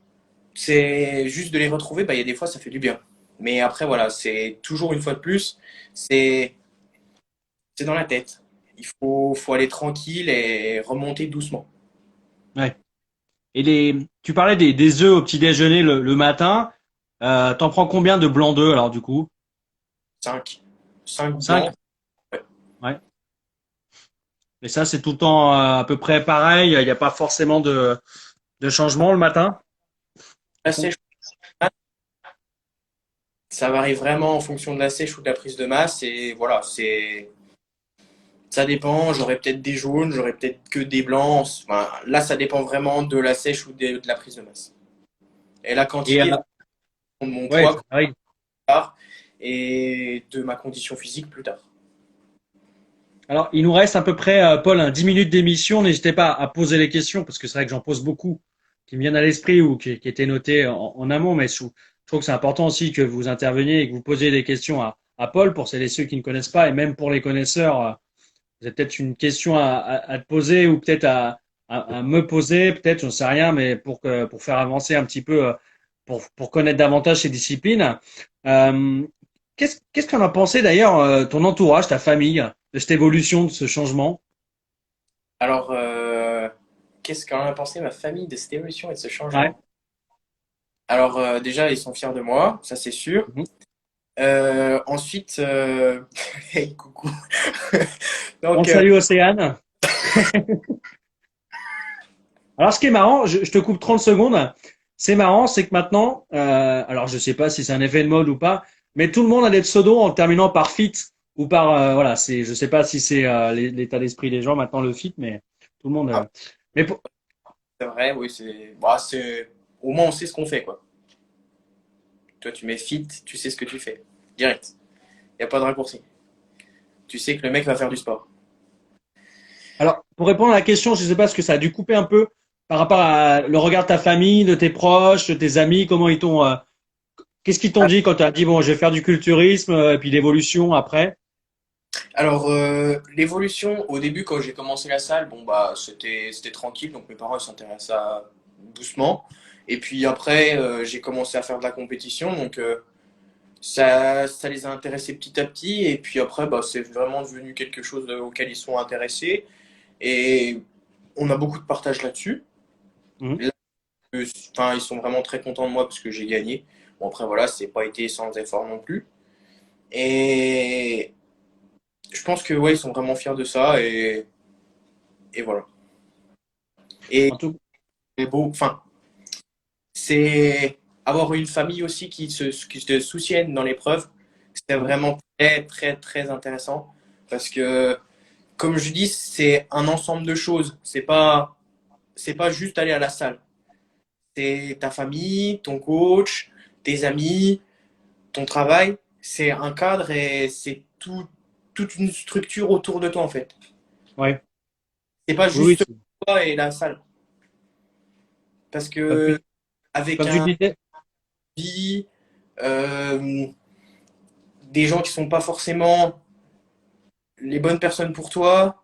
c'est juste de les retrouver, bah, il y a des fois ça fait du bien. Mais après, voilà, c'est toujours une fois de plus, c'est c'est dans la tête. Faut aller tranquille et remonter doucement. Ouais. Et tu parlais des œufs au petit déjeuner le matin. T'en prends combien de blancs d'œufs alors du coup? 5 5. blancs. Ouais. Ouais. Et ça, c'est tout le temps à peu près pareil. Il n'y a pas forcément de changement le matin. La sèche, ça varie vraiment en fonction de la sèche ou de la prise de masse. Et voilà, Ça dépend, j'aurais peut-être des jaunes, j'aurais peut-être que des blancs. Enfin, là, ça dépend vraiment de la sèche ou de la prise de masse. Et la Et quantité de mon ouais, poids oui. plus tard et de ma condition physique plus tard. Alors, il nous reste à peu près, Paul, 10 minutes d'émission. N'hésitez pas à poser les questions parce que c'est vrai que j'en pose beaucoup qui me viennent à l'esprit ou qui étaient notées en amont, mais je trouve que c'est important aussi que vous interveniez et que vous posiez des questions à Paul pour celles et ceux qui ne connaissent pas et même pour les connaisseurs. Vous avez peut-être une question à te poser ou peut-être à me poser, peut-être, j'en sais rien, mais pour faire avancer un petit peu, pour connaître davantage ces disciplines. Euh, qu'est-ce qu'en a pensé d'ailleurs ton entourage, ta famille, de cette évolution, de ce changement? Alors, qu'est-ce qu'en a pensé ma famille de cette évolution et de ce Ouais. changement? Alors, déjà, ils sont fiers de moi, ça c'est sûr. Mhm. Ensuite, hey, coucou. On Donc, te salue, Océane. Alors, ce qui est marrant, je te coupe 30 secondes. C'est marrant, c'est que maintenant, alors je sais pas si c'est un effet de mode ou pas, mais tout le monde a des pseudos en terminant par fit ou par voilà, je sais pas si c'est l'état d'esprit des gens maintenant le fit, mais tout le monde. ah, Mais c'est vrai, oui, bah, au moins on sait ce qu'on fait, quoi. Toi, tu mets fit, tu sais ce que tu fais. Direct. Il n'y a pas de raccourci. Tu sais que le mec va faire du sport. alors, pour répondre à la question, je sais pas ce que ça a dû couper un peu par rapport à le regard de ta famille, de tes proches, de tes amis, comment ils t'ont, qu'est-ce qu'ils t'ont dit quand tu as dit bon, je vais faire du culturisme et puis l'évolution après? Alors, l'évolution, au début, quand j'ai commencé la salle, bon, bah, c'était tranquille, donc mes parents ils s'intéressent à ça doucement. Et puis après, j'ai commencé à faire de la compétition, donc ça les a intéressés petit à petit. Et puis après, bah, c'est vraiment devenu quelque chose auquel ils sont intéressés. Et on a beaucoup de partage là-dessus. Mhm. Là, enfin, ils sont vraiment très contents de moi parce que j'ai gagné. Bon, après, voilà, c'est pas été sans effort non plus. Et je pense que ouais, ils sont vraiment fiers de ça et voilà. Et, En tout, et bon, enfin, c'est avoir une famille aussi qui se soutienne dans l'épreuve. C'était ouais, vraiment très très très intéressant parce que comme je dis, c'est un ensemble de choses. C'est pas juste aller à la salle. C'est ta famille, ton coach, tes amis, ton travail. C'est un cadre et c'est toute une structure autour de toi en fait. ouais. C'est pas Oui, juste toi et la salle. Parce comme que tu, avec comme tu un disais. vie, euh, des gens qui sont pas forcément les bonnes personnes pour toi,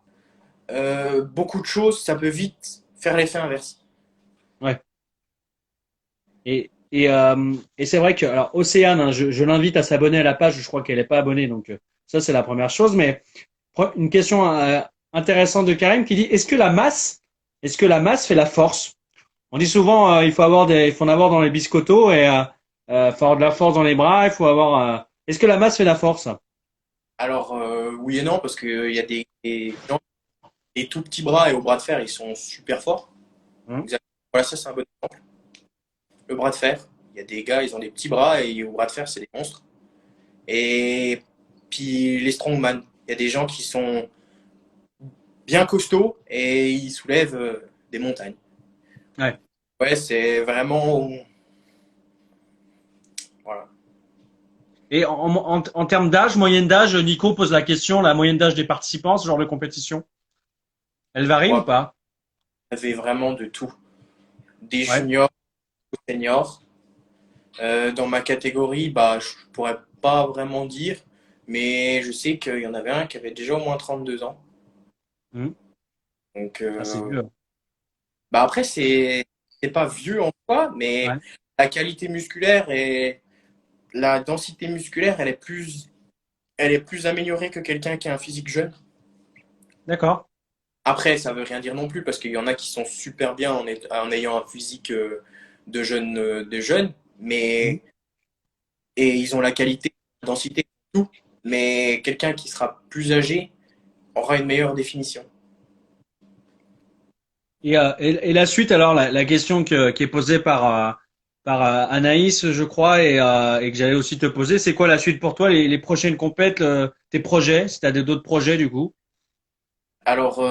beaucoup de choses, ça peut vite faire l'effet inverse. Ouais. Et c'est vrai que, alors, Océane, hein, je l'invite à s'abonner à la page, je crois qu'elle n'est pas abonnée, donc ça, c'est la première chose. Mais une question intéressante de Karim qui dit, est-ce que la masse fait la force? On dit souvent, il faut en avoir dans les biscottos et faut avoir de la force dans les bras, il faut avoir, est-ce que la masse fait la force? Alors, oui et non, parce qu'il y a des gens, des tout petits bras et au bras de fer, ils sont super forts. Hein. Exactement. Voilà, ça, c'est un bon exemple. Le bras de fer, il y a des gars, ils ont des petits bras et au bras de fer, c'est des monstres. Et puis les strongman, il y a des gens qui sont bien costauds et ils soulèvent des montagnes. Ouais. Ouais, c'est vraiment. Voilà. Et en termes d'âge, moyenne d'âge, Nico pose la question, la moyenne d'âge des participants, ce genre de compétition, elle varie ou Moi, pas? j'avais vraiment de tout. Des Ouais. juniors aux seniors. Dans ma catégorie, bah, je pourrais pas vraiment dire, mais je sais qu'il y en avait un qui avait déjà au moins 32 ans. Hum. Donc, Ah, c'est vieux. bah après, c'est pas vieux en soi, mais Ouais. la qualité musculaire et la densité musculaire, elle est plus améliorée que quelqu'un qui a un physique jeune. D'accord. Après, ça veut rien dire non plus parce qu'il y en a qui sont super bien en ayant un physique de jeunes, Hum. mais et ils ont la qualité, la densité, tout. Mais quelqu'un qui sera plus âgé aura une meilleure définition. Et la suite, alors, la question qui est posée par Anaïs, je crois, et que j'allais aussi te poser, c'est quoi la suite pour toi, les prochaines compètes, tes projets, si tu as d'autres projets du coup? Alors,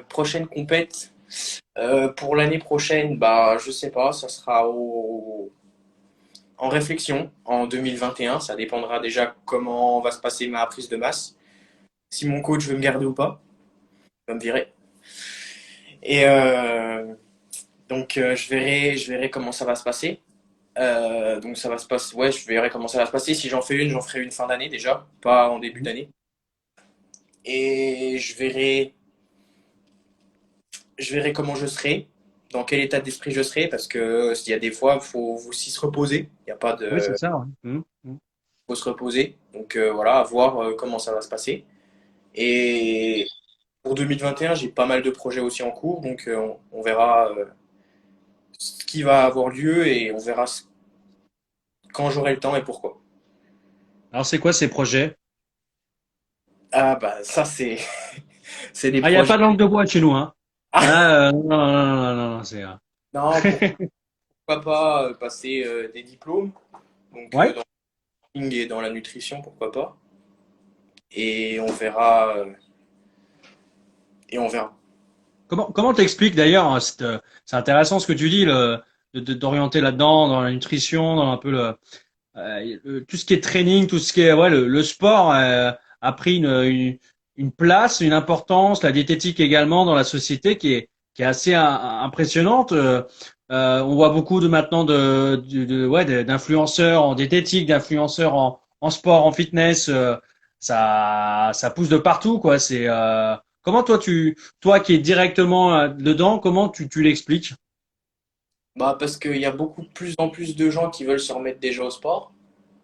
prochaine compète, pour l'année prochaine, bah, je sais pas, ça sera en réflexion en 2021. Ça dépendra déjà comment va se passer ma prise de masse. Si mon coach veut me garder ou pas, il va me virer. Et je verrai comment ça va se passer. Donc ça va se passer, ouais, je verrai comment ça va se passer. Si j'en fais une, j'en ferai une fin d'année déjà, pas en début d'année. Et je verrai comment je serai, dans quel état d'esprit je serai, parce que s'il y a des fois, il faut aussi se reposer. Il n'y a pas Oui, de, c'est ça. Ouais. faut se reposer. Donc voilà, à voir comment ça va se passer. Et pour 2021, j'ai pas mal de projets aussi en cours, donc on verra ce qui va avoir lieu et on verra quand j'aurai le temps et pourquoi. Alors, c'est quoi ces projets? Ah bah ça c'est c'est des Ah, il n'y a projets. pas de langue de bois chez nous, hein. Ah Ah, non, non, non, non, non, non, c'est. non, pourquoi pas passer des diplômes, donc Ouais. dans le marketing et dans la nutrition, pourquoi pas. Et on verra et on verra. Comment t'expliques d'ailleurs, hein, c'est intéressant ce que tu dis, d'orienter là-dedans, dans la nutrition, dans un peu tout ce qui est training, tout ce qui est, ouais, le sport a pris une place, une importance, la diététique également dans la société qui est assez impressionnante. On voit beaucoup de maintenant d'influenceurs en diététique, d'influenceurs en sport, en fitness. Ça pousse de partout, quoi. Comment toi qui es directement dedans, comment tu l'expliques? Bah parce qu'il y a beaucoup de plus en plus de gens qui veulent se remettre déjà au sport,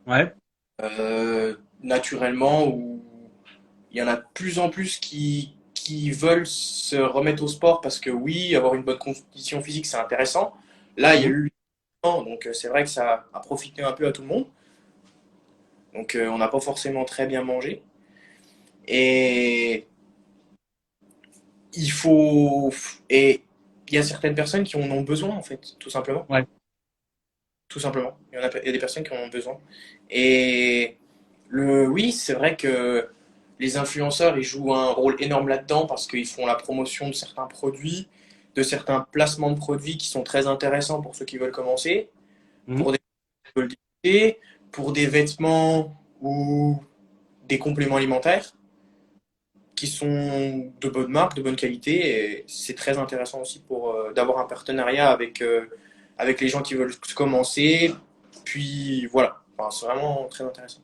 Ouais. naturellement, ou il y en a de plus en plus qui veulent se remettre au sport parce que oui, avoir une bonne condition physique, c'est intéressant. Là, il y a Mhm. eu donc c'est vrai que ça a profité un peu à tout le monde. Donc on n'a pas forcément très bien mangé. Et il faut et il y a certaines personnes qui en ont besoin en fait, tout simplement. Ouais. Tout simplement. Il y a des personnes qui en ont besoin. Et oui, c'est vrai que les influenceurs, ils jouent un rôle énorme là-dedans parce qu'ils font la promotion de certains produits, de certains placements de produits qui sont très intéressants pour ceux qui veulent commencer, Mhm. pour des qui veulent débuter, pour des vêtements ou des compléments alimentaires qui sont de bonne marque, de bonne qualité. Et c'est très intéressant aussi pour d'avoir un partenariat avec les gens qui veulent commencer. Puis voilà, enfin, c'est vraiment très intéressant.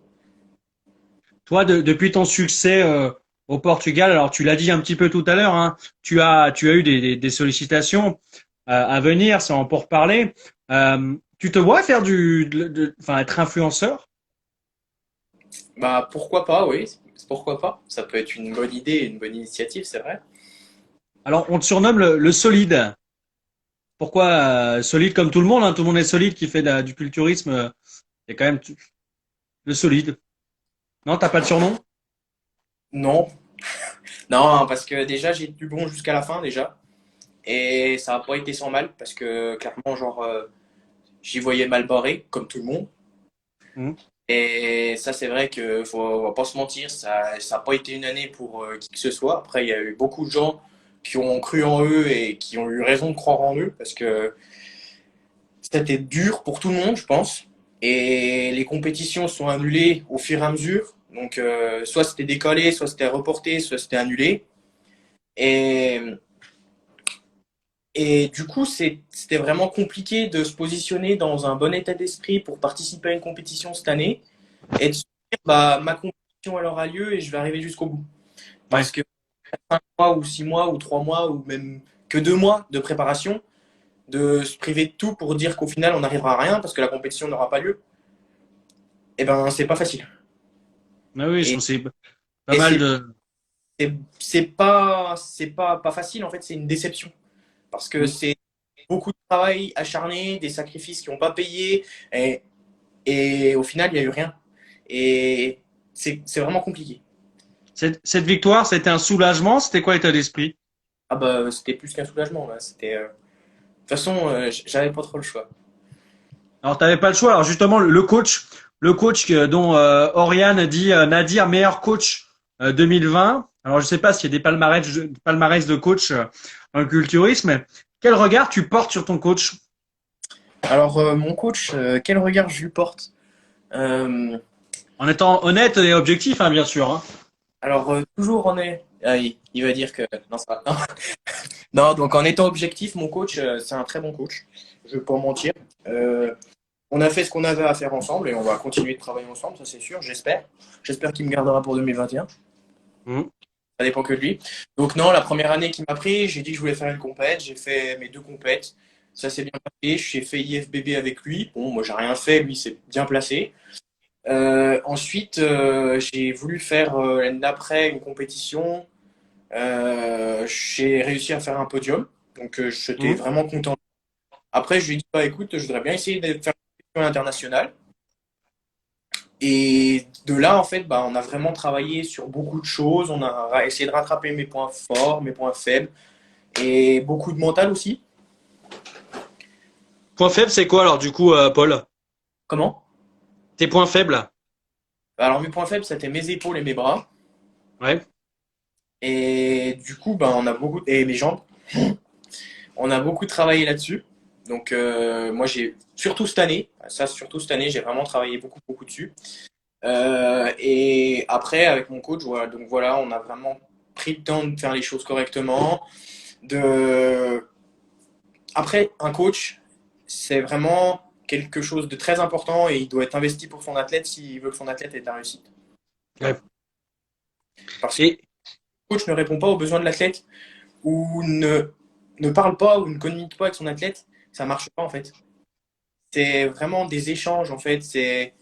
Toi, depuis ton succès au Portugal, alors tu l'as dit un petit peu tout à l'heure, hein, tu as eu des sollicitations à venir, c'est en pour reparler. Tu te vois faire enfin être influenceur? Bah pourquoi pas, oui, pourquoi pas. Ça peut être une bonne idée, une bonne initiative, c'est vrai. Alors on te surnomme le solide. Pourquoi solide comme tout le monde, hein, tout le monde est solide qui fait du culturisme. Il y a quand même le solide. Non, t'as pas de surnom? Non, non, parce que déjà j'ai tenu bon jusqu'à la fin déjà. Et ça n'a pas été sans mal, parce que clairement, genre, j'y voyais mal barré, comme tout le monde. Mhm. Et ça, c'est vrai que faut on va pas se mentir, ça n'a pas été une année pour qui que ce soit. Après, il y a eu beaucoup de gens qui ont cru en eux et qui ont eu raison de croire en eux, parce que c'était dur pour tout le monde, je pense. Et les compétitions sont annulées au fur et à mesure. Donc, soit c'était décalé, soit c'était reporté, soit c'était annulé. Et du coup, c'était vraiment compliqué de se positionner dans un bon état d'esprit pour participer à une compétition cette année et de se dire, bah, ma compétition, elle aura lieu et je vais arriver jusqu'au bout. Ouais. Parce que 5 mois ou 6 mois ou 3 mois ou même que 2 mois de préparation, de se priver de tout pour dire qu'au final, on n'arrivera à rien parce que la compétition n'aura pas lieu, eh ben, c'est pas facile. Ah oui, je Et, pense que c'est pas et mal de. pas facile, en fait, c'est une déception. Parce que Mhm. c'est beaucoup de travail acharné, des sacrifices qui n'ont pas payé. Et au final, il n'y a eu rien. Et c'est vraiment compliqué. Cette victoire, c'était un soulagement, c'était quoi l'état d'esprit? Ah bah, c'était plus qu'un soulagement. Là. C'était, de toute façon, j'avais pas trop le choix. Alors, t'avais pas le choix. Alors, justement, le coach dont Oriane dit Nadir, meilleur coach 2020. Alors, je sais pas s'il y a des palmarès de coach dans le culturisme. Mais quel regard tu portes sur ton coach? Alors, mon coach, quel regard je lui porte? Euh, En étant honnête et objectif, hein, bien sûr. Hein. alors, toujours on est. Ah, il va dire que. Non, ça va. Non. Non, donc en étant objectif, mon coach, c'est un très bon coach. Je ne vais pas mentir. Euh, on a fait ce qu'on avait à faire ensemble et on va continuer de travailler ensemble, ça c'est sûr, j'espère. J'espère qu'il me gardera pour 2021. Mhm. Ça dépend que de lui. Donc non, la première année qu'il m'a pris, j'ai dit que je voulais faire une compète. J'ai fait mes 2 compètes. Ça s'est bien passé. J'ai fait IFBB avec lui. Bon, moi j'ai rien fait, lui s'est bien placé. Ensuite, j'ai voulu faire l'année d'après une compétition. J'ai réussi à faire un podium. Donc j'étais Mhm. vraiment content. Après, je lui ai dit, bah, écoute, je voudrais bien essayer de faire une compétition internationale. Et de là, en fait, bah, on a vraiment travaillé sur beaucoup de choses. On a essayé de rattraper mes points forts, mes points faibles et beaucoup de mental aussi. Point faible, c'est quoi alors du coup, Paul? Comment? Tes points faibles? Alors, mes points faibles, c'était mes épaules et mes bras. Ouais. Et du coup, bah, on a beaucoup. Et mes jambes. On a beaucoup travaillé là-dessus. Donc, moi, j'ai. Surtout cette année, surtout cette année, j'ai vraiment travaillé beaucoup, beaucoup dessus. Et après, avec mon coach, voilà, donc voilà, on a vraiment pris le temps de faire les choses correctement. De... Après, un coach, c'est vraiment quelque chose de très important et il doit être investi pour son athlète s'il veut que son athlète ait de la réussite. Ouais. Parce que Et le coach ne répond pas aux besoins de l'athlète ou ne parle pas ou ne communique pas avec son athlète, ça marche pas en fait. C'est vraiment des échanges en fait, c'est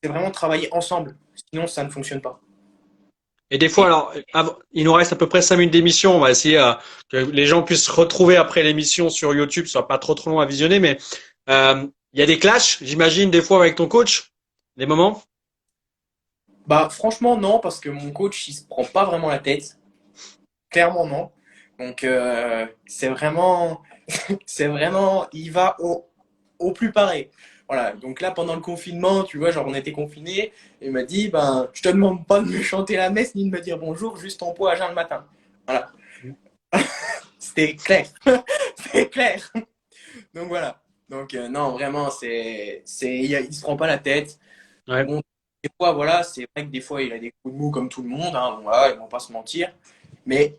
vraiment travailler ensemble. Sinon, ça ne fonctionne pas. Et des fois, alors, il nous reste à peu près 5 minutes d'émission. On va essayer que les gens puissent se retrouver après l'émission sur YouTube, ce soit pas trop long à visionner. Mais il y a des clashs, j'imagine, des fois avec ton coach, des moments. Bah franchement non, parce que mon coach il se prend pas vraiment la tête. Clairement non. Donc c'est vraiment, c'est vraiment, il va au plus pareil. Voilà. Donc là pendant le confinement, tu vois, genre on était confinés, il m'a dit, ben je te demande pas de me chanter la messe ni de me dire bonjour, juste ton pot à jeun le matin. Voilà. C'était clair. C'était clair. Donc voilà. Donc non, vraiment, il se prend pas la tête. Ouais. Bon, des fois, voilà, c'est vrai que des fois, il a des coups de mou comme tout le monde, hein, voilà, ils vont pas se mentir. Mais,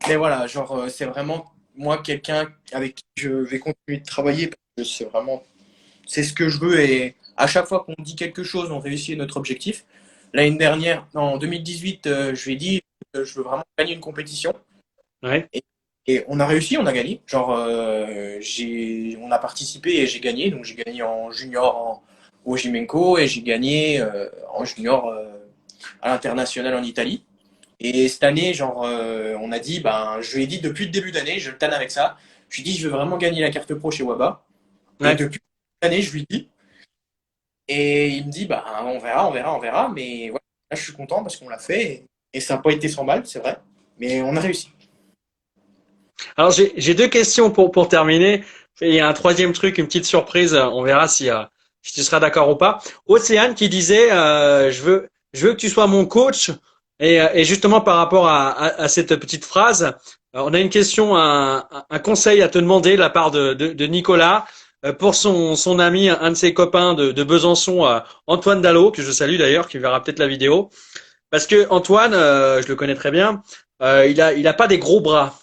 mais voilà, genre, c'est vraiment moi quelqu'un avec qui je vais continuer de travailler parce que c'est vraiment, c'est ce que je veux et à chaque fois qu'on dit quelque chose, on réussit notre objectif. L'année dernière, en 2018, je lui ai dit, je veux vraiment gagner une compétition. Ouais. Et on a réussi, on a gagné. Genre, on a participé et j'ai gagné. Donc, j'ai gagné en junior au Jimenco et j'ai gagné en junior à l'international en Italie. Et cette année, genre, on a dit, ben, je lui ai dit depuis le début d'année, je le tanne avec ça. Je lui ai dit, je veux vraiment gagner la carte pro chez Waba. Et Ouais. depuis l'année, je lui dis. Et il me dit, bah, on verra, on verra, on verra. Mais voilà, là, je suis content parce qu'on l'a fait. Et ça n'a pas été sans mal, c'est vrai. Mais on a réussi. Alors j'ai 2 questions pour terminer. Et il y a un troisième truc, une petite surprise. On verra si tu seras d'accord ou pas. Océane qui disait je veux que tu sois mon coach. Et justement par rapport à cette petite phrase, on a une question, un conseil à te demander de la part de Nicolas pour son ami, un de ses copains de Besançon, Antoine Dallot, que je salue d'ailleurs, qui verra peut-être la vidéo. Parce que Antoine, je le connais très bien, il a pas des gros bras.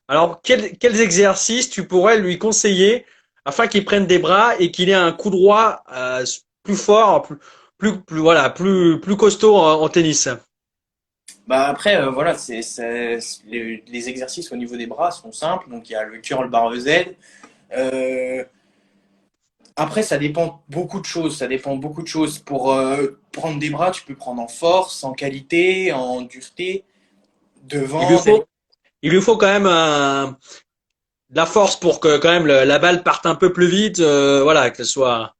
Alors, quels exercices tu pourrais lui conseiller afin qu'il prenne des bras et qu'il ait un coup droit plus fort, voilà, plus costaud en tennis? Bah après, voilà, les exercices au niveau des bras sont simples. Donc il y a le curl barre Z. Euh, Après, ça dépend beaucoup de choses. Ça dépend beaucoup de choses. Pour prendre des bras, tu peux prendre en force, en qualité, en dureté, Il lui devant, derrière. faut, il lui faut quand même de la force pour que quand même la balle parte un peu plus vite, voilà, qu'elle soit.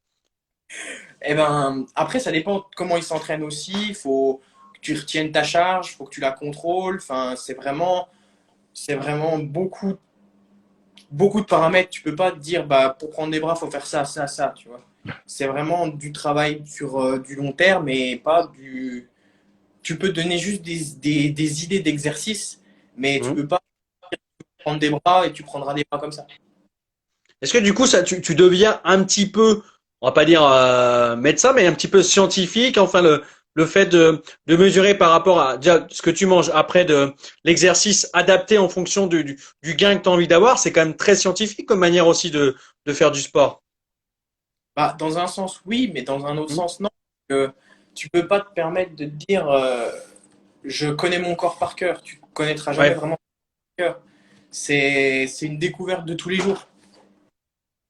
Eh ben, après, ça dépend de comment il s'entraîne aussi. Il faut que tu retiennes ta charge, il faut que tu la contrôles. Enfin, c'est vraiment beaucoup de paramètres. Tu peux pas te dire, bah, pour prendre des bras, faut faire ça, ça, ça, tu vois. C'est vraiment du travail sur du long terme et pas tu peux donner juste des idées d'exercices, mais tu peux pas prendre des bras et tu prendras des bras comme ça. Est-ce que du coup, ça, tu deviens un petit peu, on va pas dire médecin, mais un petit peu scientifique, enfin le fait de mesurer par rapport à déjà ce que tu manges après de l'exercice adapté en fonction du gain que tu as envie d'avoir, c'est quand même très scientifique comme manière aussi de faire du sport. Bah, dans un sens, oui, mais dans un autre sens, non. Tu peux pas te permettre de te dire je connais mon corps par cœur. Tu connaîtras jamais vraiment ton cœur. C'est une découverte de tous les jours.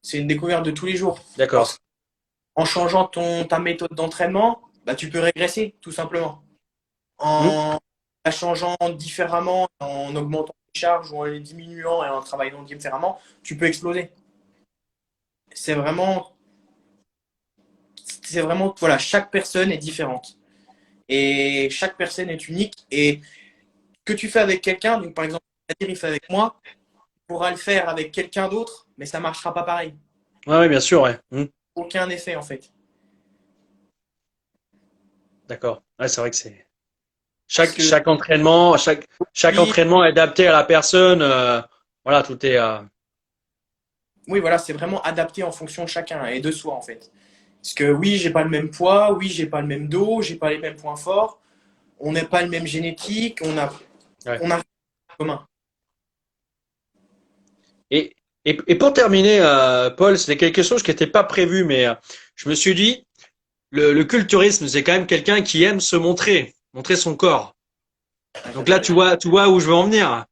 C'est une découverte de tous les jours. D'accord. En changeant ta méthode d'entraînement, bah, tu peux régresser, tout simplement. En la changeant différemment, en augmentant les charges ou en les diminuant et en travaillant différemment, tu peux exploser. C'est vraiment, voilà, chaque personne est différente. Et chaque personne est unique. Et ce que tu fais avec quelqu'un, donc par exemple, il fait avec moi, tu pourras le faire avec quelqu'un d'autre, mais ça ne marchera pas pareil. Ouais, bien sûr, ouais. Aucun effet, en fait. D'accord. Ouais, c'est vrai que c'est chaque entraînement, chaque entraînement est adapté à la personne. Voilà, tout est. Oui, voilà, c'est vraiment adapté en fonction de chacun et de soi, en fait. Parce que oui, j'ai pas le même poids, oui, j'ai pas le même dos, j'ai pas les mêmes points forts, on n'est pas le même génétique, on a rien en commun. Et pour terminer, Paul, c'était quelque chose qui n'était pas prévu, mais je me suis dit, le culturisme, c'est quand même quelqu'un qui aime se montrer son corps. Donc là, tu vois où je veux en venir.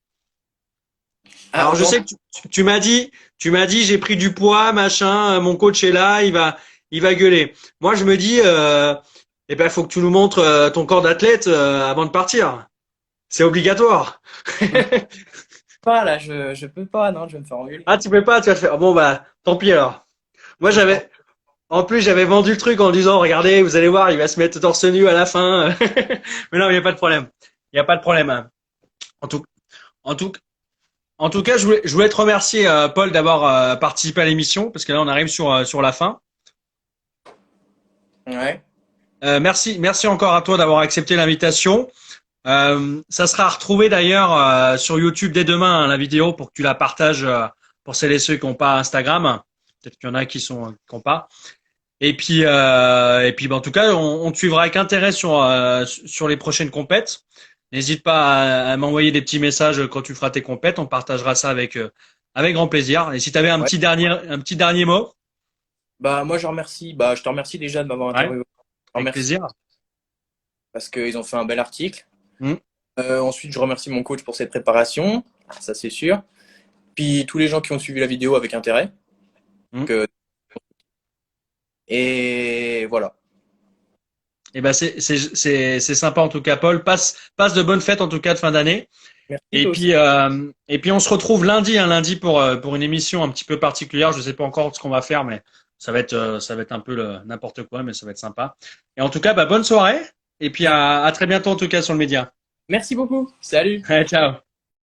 Alors, je sais que tu m'as dit, j'ai pris du poids, machin, mon coach est là, il va gueuler. Moi, je me dis, eh ben, faut que tu nous montres ton corps d'athlète avant de partir. C'est obligatoire. Pas là, je peux pas, non, je vais me faire engueuler. Ah, tu peux pas, tu vas te faire. Bon, bah, tant pis alors. Moi, en plus, j'avais vendu le truc en disant, regardez, vous allez voir, il va se mettre torse nu à la fin. Mais non, il n'y a pas de problème. Il n'y a pas de problème. Hein. En tout, en tout, en tout cas, je voulais te remercier, Paul, d'avoir participé à l'émission, parce que là, on arrive sur la fin. Ouais. Merci encore à toi d'avoir accepté l'invitation. Ça sera retrouvé d'ailleurs sur YouTube dès demain, hein, la vidéo, pour que tu la partages pour celles et ceux qui n'ont pas Instagram. Peut-être qu'il y en a qui n'ont pas. Et puis bah, en tout cas, on te suivra avec intérêt sur les prochaines compètes. N'hésite pas à m'envoyer des petits messages quand tu feras tes compètes. On partagera ça avec grand plaisir. Et si tu avais un petit dernier mot. Bah moi je te remercie déjà de m'avoir interviewé. Avec plaisir. Parce qu'ils ont fait un bel article. Ensuite, je remercie mon coach pour cette préparation, ça c'est sûr. Puis tous les gens qui ont suivi la vidéo avec intérêt. Et voilà. Et ben c'est sympa en tout cas, Paul. Passe de bonnes fêtes en tout cas de fin d'année. Et puis on se retrouve lundi pour une émission un petit peu particulière. Je sais pas encore ce qu'on va faire, mais ça va être un peu n'importe quoi, mais ça va être sympa. Et en tout cas, bah bonne soirée. Et puis à très bientôt en tout cas sur le média. Merci beaucoup. Salut. Ciao.